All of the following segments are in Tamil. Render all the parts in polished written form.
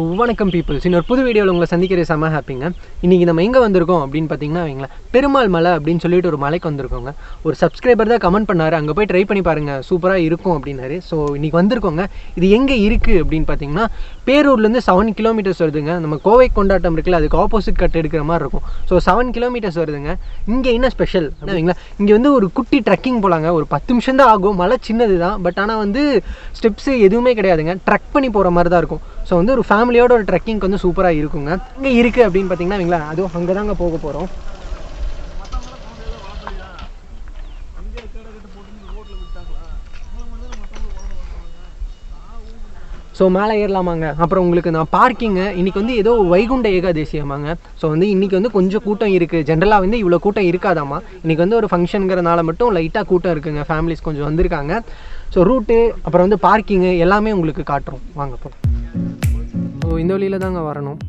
வணக்கம் பீப்புள்ஸ், இன்னொரு புது வீடியோவில் உங்களை சந்திக்கிற செம்ம ஹாப்பிங்க. இன்றைக்கி நம்ம எங்கே வந்திருக்கோம் அப்படின்னு பார்த்தீங்கன்னா வைங்களேன், பெருமாள் மலை அப்படின்னு சொல்லிட்டு ஒரு மலைக்கு வந்திருக்கோங்க. ஒரு சப்ஸ்கிரைபர் தான் கமெண்ட் பண்ணார், அங்கே போய் ட்ரை பண்ணி பாருங்கள், சூப்பராக இருக்கும் அப்படின்னாரு. ஸோ இன்றைக்கி வந்திருக்கோங்க. இது எங்கே இருக்குது அப்படின்னு பார்த்தீங்கன்னா, பேரூர்லேருந்து 7 கிலோமீட்டர்ஸ் வருதுங்க. நம்ம கோவை கொண்டாட்டம் இருக்குல்ல, அதுக்கு ஆப்போசிட் கட் எடுக்கிற மாதிரி இருக்கும். ஸோ 7 கிலோமீட்டர்ஸ் வருதுங்க. இங்கே என்ன ஸ்பெஷல் வைங்களேன், இங்கே வந்து ஒரு குட்டி ட்ரெக்கிங் போகலாங்க. ஒரு 10 நிமிஷம் தான் ஆகும். மலை சின்னது தான், பட் ஆனால் வந்து ஸ்டெப்ஸு எதுவுமே கிடையாதுங்க. ட்ரெக் பண்ணி போகிற மாதிரி தான் இருக்கும். ஸோ வந்து ஒரு ஃபேமிலியோட ஒரு ட்ரெக்கிங்க்கு வந்து சூப்பராக இருக்குங்க. இங்கே இருக்குது அப்படின்னு பார்த்தீங்கன்னா வைங்களா, அதுவும் அங்கே தாங்க போக போகிறோம். ஸோ மேலே ஏறலாமாங்க. அப்புறம் உங்களுக்கு நான் பார்க்கிங்கு இன்றைக்கி வந்து ஏதோ வைகுண்ட ஏகாதேசியமாங்க. ஸோ வந்து இன்றைக்கி வந்து கொஞ்சம் கூட்டம் இருக்குது. ஜென்ரலாக வந்து இவ்வளோ கூட்டம் இருக்காதாம்மா. இன்றைக்கி வந்து ஒரு ஃபங்க்ஷனுங்கிறனால மட்டும் லைட்டாக கூட்டம் இருக்குங்க. ஃபேமிலிஸ் கொஞ்சம் வந்திருக்காங்க. ஸோ ரூட்டு அப்புறம் வந்து பார்க்கிங்கு எல்லாமே உங்களுக்கு காட்டுறோம், வாங்க போ. ஸோ இந்த வழியில் தாங்க வரணும்.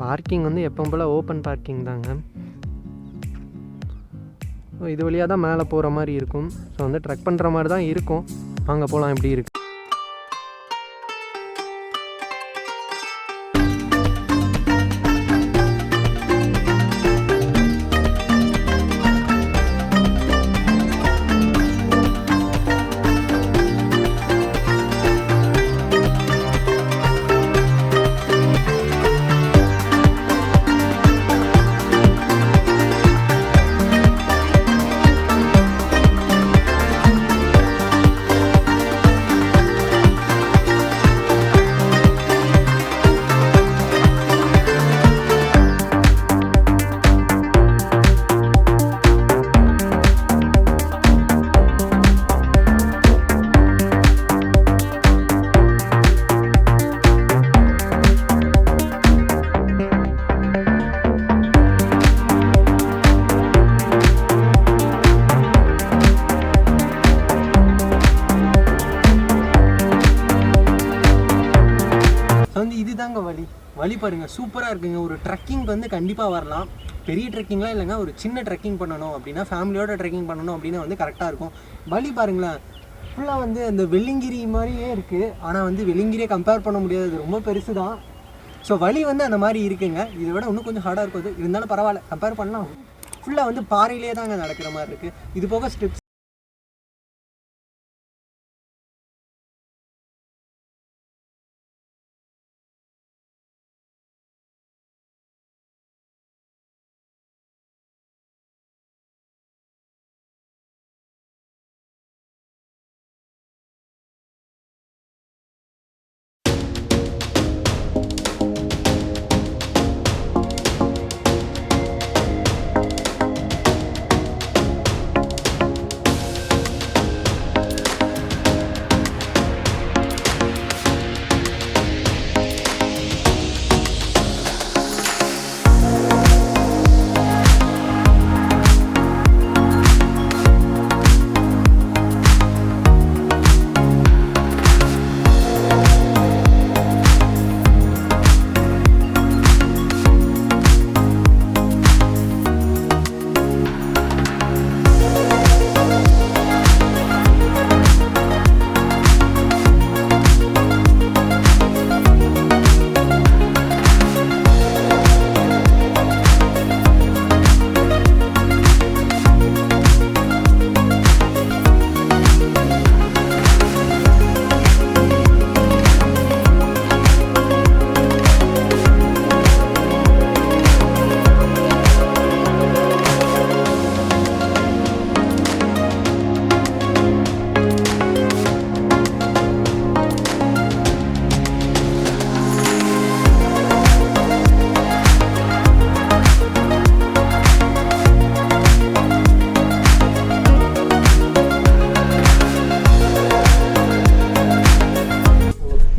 பார்க்கிங் வந்து எப்போ போல் ஓப்பன் பார்க்கிங் தாங்க. ஸோ இது வழியாக தான் மேலே போகிற மாதிரி இருக்கும். ஸோ வந்து ட்ரெக் பண்ணுற மாதிரி தான் இருக்கும். வாங்க போகலாம், எப்படி இருக்குது. இதுதாங்க வழி பாருங்கள், சூப்பராக இருக்குங்க. ஒரு ட்ரெக்கிங் வந்து கண்டிப்பாக வரலாம். பெரிய ட்ரெக்கிங்லாம் இல்லைங்க, ஒரு சின்ன ட்ரெக்கிங் பண்ணணும் அப்படின்னா, ஃபேமிலியோட ட்ரெக்கிங் பண்ணணும் அப்படின்னா வந்து கரெக்டாக இருக்கும். வழி பாருங்களேன், ஃபுல்லாக வந்து அந்த வெள்ளிங்கிரி மாதிரியே இருக்குது. ஆனால் வந்து வெள்ளிங்கிரியை கம்பேர் பண்ண முடியாது, அது ரொம்ப பெருசு தான். ஸோ வழி வந்து அந்த மாதிரி இருக்குங்க. இதை விட இன்னும் கொஞ்சம் ஹார்டாக இருக்கும். இருந்தாலும் பரவாயில்ல, கம்பேர் பண்ணலாம். ஃபுல்லாக வந்து பாறையிலே தாங்க நடக்கிற மாதிரி இருக்குது. இது போக ஸ்டெப்ஸ்.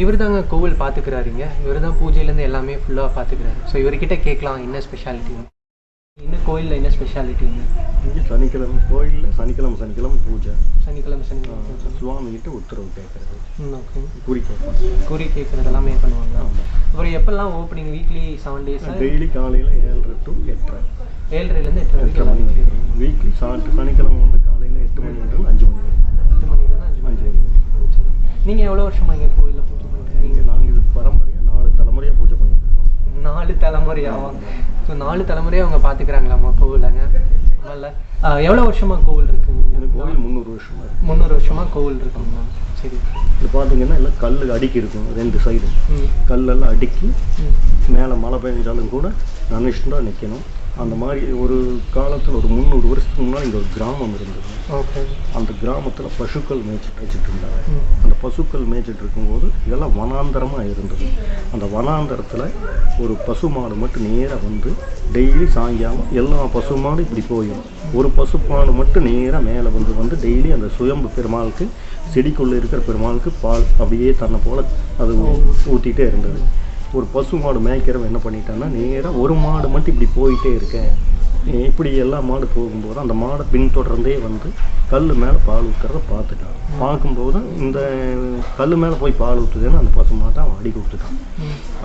இவர் தாங்க கோவில் பார்த்துக்கிறாருங்க. இவர் தான் பூஜையிலேருந்து எல்லாமே ஃபுல்லாக பார்த்துக்கிறாரு. ஸோ இவர்கிட்ட கேட்கலாம் என்ன ஸ்பெஷாலிட்டி, இன்னும் கோயிலில் என்ன ஸ்பெஷாலிட்டிங்க. இங்கே சனிக்கிழமை கோயிலில் சனிக்கிழமை பூஜை. சனிக்கிழமை சுவாமிகிட்ட உத்தரவு கேட்குறது. ஓகே. குறி கேட்குறது எல்லாமே பண்ணுவாங்க. அப்புறம் எப்போல்லாம் ஓப்பனிங்? Weekly 7 days. டெய்லி காலையில் 7:30 to 8:30. 7:30லேருந்து 8:30 மணி. வீக்லி சனிக்கிழமை வந்து காலையில் 8 மணிலேருந்து 5 மணி. 8 மணிலேருந்து 5 மணி. நீங்கள் எவ்வளோ வருஷமாக இங்கே கோயிலில் பூஜை பண்ணுறீங்க? நாங்கள் இது பரம்பரையாக 4 தலைமுறை தலைமுறையாகும். ஸோ 4 தலைமுறையாக அவங்க பார்த்துக்கிறாங்களாம்மா கோவிலங்க. இல்லை எவ்வளோ வருஷமாக கோவில் இருக்குங்க? எனக்கு கோவில் 300 வருஷமாக இருக்குது. 300 வருஷமாக கோவில் இருக்குங்கண்ணா. சரி. இது பார்த்தீங்கன்னா எல்லாம் கல் அடுக்கி இருக்கும் 2 சைடும். கல்லெல்லாம் அடுக்கி மேலே மழை பெஞ்சாலும் கூட நனைச்சுட்டு தான் நிற்கணும். அந்த மாதிரி ஒரு காலத்தில் ஒரு 300 வருஷத்துக்கு முன்னாடி இங்கே ஒரு கிராமம் இருந்தது. ஓகே. அந்த கிராமத்தில் பசுக்கள் மேய்ச்சிட்டு இருந்தாங்க. அந்த பசுக்கள் மேய்ச்சிட்டு இருக்கும்போது இதெல்லாம் வனாந்தரமாக இருந்தது. அந்த வனாந்தரத்தில் ஒரு பசு மாடு மட்டும் நேராக வந்து டெய்லி சாயங்காலம் எல்லா பசு மாடும் இப்படி போயிடும். ஒரு பசு மாடு மட்டும் நேராக மேலே வந்து டெய்லி அந்த சுயம்பு பெருமாளுக்கு செடிக்குள்ளே இருக்கிற பெருமாளுக்கு பால் அப்படியே தன்னை போல் அது ஊற்றிட்டே இருந்தது. ஒரு பசு மாடு மேய்க்கிறவன் என்ன பண்ணிட்டான்னா நேராக ஒரு மாடு மட்டும் இப்படி போயிட்டே இருக்கேன். இப்படி எல்லா மாடு போகும்போது அந்த மாடை பின்தொடர்ந்தே வந்து கல் மேலே பால் ஊற்றுறத பார்த்துட்டான். பார்க்கும்போது இந்த கல் மேலே போய் பால் ஊற்றுதுன்னு அந்த பசு மாட்டை அவன் அடி கொடுத்துட்டான்.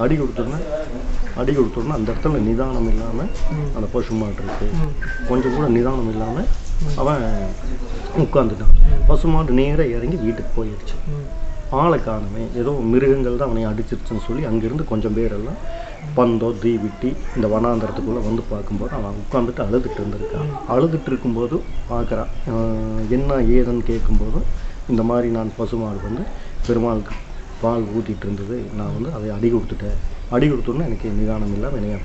அடி கொடுத்தோன்னா அந்த இடத்துல நிதானம் இல்லாமல் அந்த பசு மாடு இருக்கு கொஞ்சம் கூட நிதானம் இல்லாமல் அவன் உட்காந்துட்டான். பசு மாடு நேராக இறங்கி வீட்டுக்கு போயிடுச்சு. ஆளை காணுமே, ஏதோ மிருகங்கள் தான் அவனை அடிச்சிருச்சுன்னு சொல்லி அங்கேருந்து கொஞ்சம் பேரெல்லாம் பந்தோ தீவிட்டி இந்த வனாந்தரத்துக்குள்ளே வந்து பார்க்கும்போது அவன் உட்காந்துட்டு அழுதுட்டு இருந்திருக்கான். அழுதுட்டு இருக்கும்போது பார்க்குறான். என்ன ஏதுன்னு கேட்கும்போதும் இந்த மாதிரி நான் பசுமாடு வந்து பெருமாளுக்கு பால் ஊற்றிட்டு இருந்தது, நான் வந்து அதை அடி கொடுத்துட்டேன். அடி கொடுத்தோன்னே எனக்கு நிதானம் இல்லாமல் என்னைய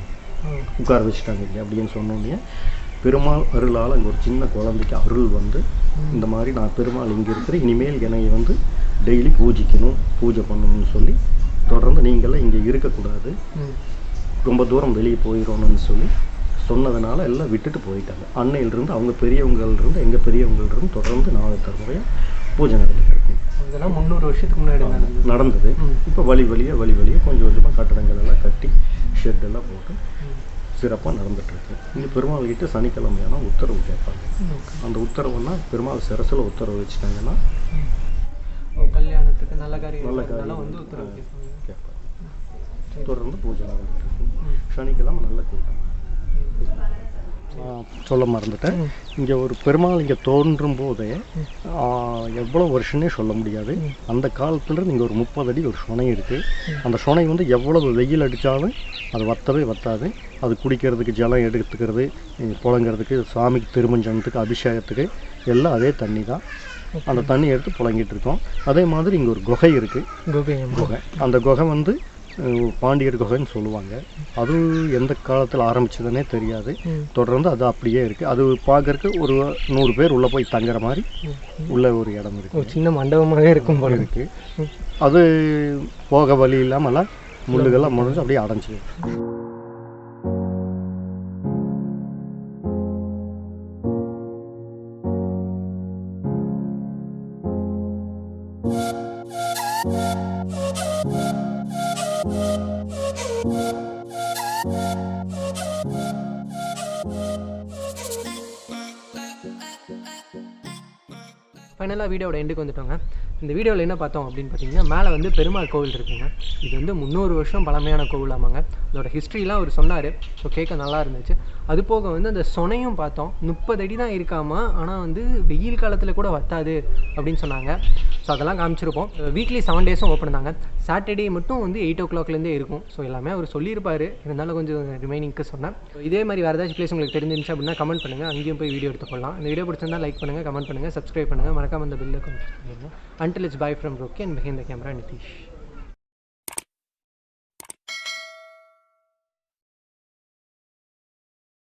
உட்கார வச்சுட்டாங்க இல்லையா அப்படின்னு சொன்னோன்னே பெருமாள் அருளால் அங்கே ஒரு சின்ன குழந்தைக்கு அருள் வந்து இந்த மாதிரி நான் பெருமாள் இங்கே இருக்கிறேன், இனிமேல் என்னை வந்து டெய்லி பூஜை பண்ணணும்னு சொல்லி தொடர்ந்து நீங்கள்லாம் இங்கே இருக்கக்கூடாது, ரொம்ப தூரம் வெளியே போயிடணும்னு சொல்லி சொன்னதுனால எல்லாம் விட்டுட்டு போயிட்டாங்க. அன்னையிலிருந்து அவங்க பெரியவங்கள்ருந்து எங்கள் பெரியவங்கள்ருந்து தொடர்ந்து 4 தலைமுறையாக பூஜை நடந்துட்டு இருக்கு. இதெல்லாம் 300 வருஷத்துக்கு முன்னாடி நடந்தது. இப்போ வழி வழியாக கொஞ்சம் கொஞ்சமாக கட்டடங்கள் எல்லாம் கட்டி ஷெட்டெல்லாம் போட்டு சிறப்பாக நடந்துட்டுருக்கு. இங்கே பெருமாள்கிட்ட சனிக்கிழமையான உத்தரவு கேட்பாங்க. அந்த உத்தரவுன்னா பெருமாள் சிரசில் உத்தரவு வச்சுட்டாங்கன்னா கல்யாணத்துக்கு நல்ல காரியம் வந்து உத்தரவு கேட்பாங்க. தொடர்ந்து பூஜை நடந்துட்டு இருக்கும். சனிக்கிழமை நல்ல கூட்டம். சொல்ல மறந்துட்டேன். இங்கே ஒரு பெருமாள் இங்கே தோன்றும் போதே எவ்வளோ வருஷன்னே சொல்ல முடியாது. அந்த காலத்துலேருந்து இங்கே ஒரு 30 அடி ஒரு சுனை இருக்குது. அந்த சுனை வந்து எவ்வளவு வெயில் அடித்தாலும் அது வத்தாது. அது குடிக்கிறதுக்கு ஜலம் எடுத்துக்கிறது, புழங்கிறதுக்கு, சாமிக்கு திருமஞ்சனத்துக்கு, அபிஷேகத்துக்கு எல்லாம் அதே தண்ணி தான். அந்த தண்ணி எடுத்து புழங்கிட்டு இருக்கோம். அதே மாதிரி இங்கே ஒரு குகை இருக்குது. குகை அந்த குகை வந்து பாண்டியர் குகைன்னு சொல்லுவாங்க. அது எந்த காலத்தில் ஆரம்பிச்சதுன்னே தெரியாது. தொடர்ந்து அது அப்படியே இருக்குது. அது பார்க்கறதுக்கு ஒரு 100 பேர் உள்ளே போய் தங்குற மாதிரி உள்ள ஒரு இடம் இருக்குது. சின்ன மண்டபமாகவே இருக்கும் போல இருக்குது. அது போக வழி இல்லாமலாம் முள்ளுகள்லாம் முடிஞ்சு அப்படியே அடைஞ்சி. ஃபைனலாக வீடியோட எண்டுக்கு வந்துட்டோங்க. இந்த வீடியோவில் என்ன பார்த்தோம் அப்படின்னு பார்த்தீங்கன்னா, மேலே வந்து பெருமாள் கோவில் இருக்குங்க. இது வந்து 300 வருஷம் பழமையான கோவில் ஆமாங்க. அதோட ஹிஸ்ட்ரிலாம் அவர் சொன்னார். ஸோ கேட்க நல்லா இருந்துச்சு. அது போக வந்து அந்த சொனையும் பார்த்தோம். 30 அடி தான் இருக்காமா, ஆனால் வந்து வெயில் காலத்தில் கூட வத்தாது அப்படின்னு சொன்னாங்க. ஸோ அதெல்லாம் காமிச்சிருப்போம். வீக்லி 7 டேஸும் ஓப்பன் தாங்க. சாட்டர்டே மட்டும் வந்து 8 o'clockலேருந்தே இருக்கும். ஸோ எல்லாமே அவர் சொல்லியிருப்பார். இருந்தாலும் கொஞ்சம் ரிமைனிங்க்கு சொன்னேன். இதே மாதிரி வேறு ஏதாச்சும் பிளேஸ் உங்களுக்கு தெரிஞ்சிருந்துச்சு அப்படின்னா கமெண்ட் பண்ணுங்கள். அங்கேயும் போய் வீடியோ எடுத்து போடலாம். இந்த வீடியோ பிடிச்சிருந்தா லைக் பண்ணுங்கள், கமெண்ட் பண்ணுங்கள், சப்ஸ்கிரைப் பண்ணுங்கள், மறக்காம அந்த பெல்லை கொஞ்சம் பண்ணிடுங்க. Until it's bye from Roki and behind the camera Nithish.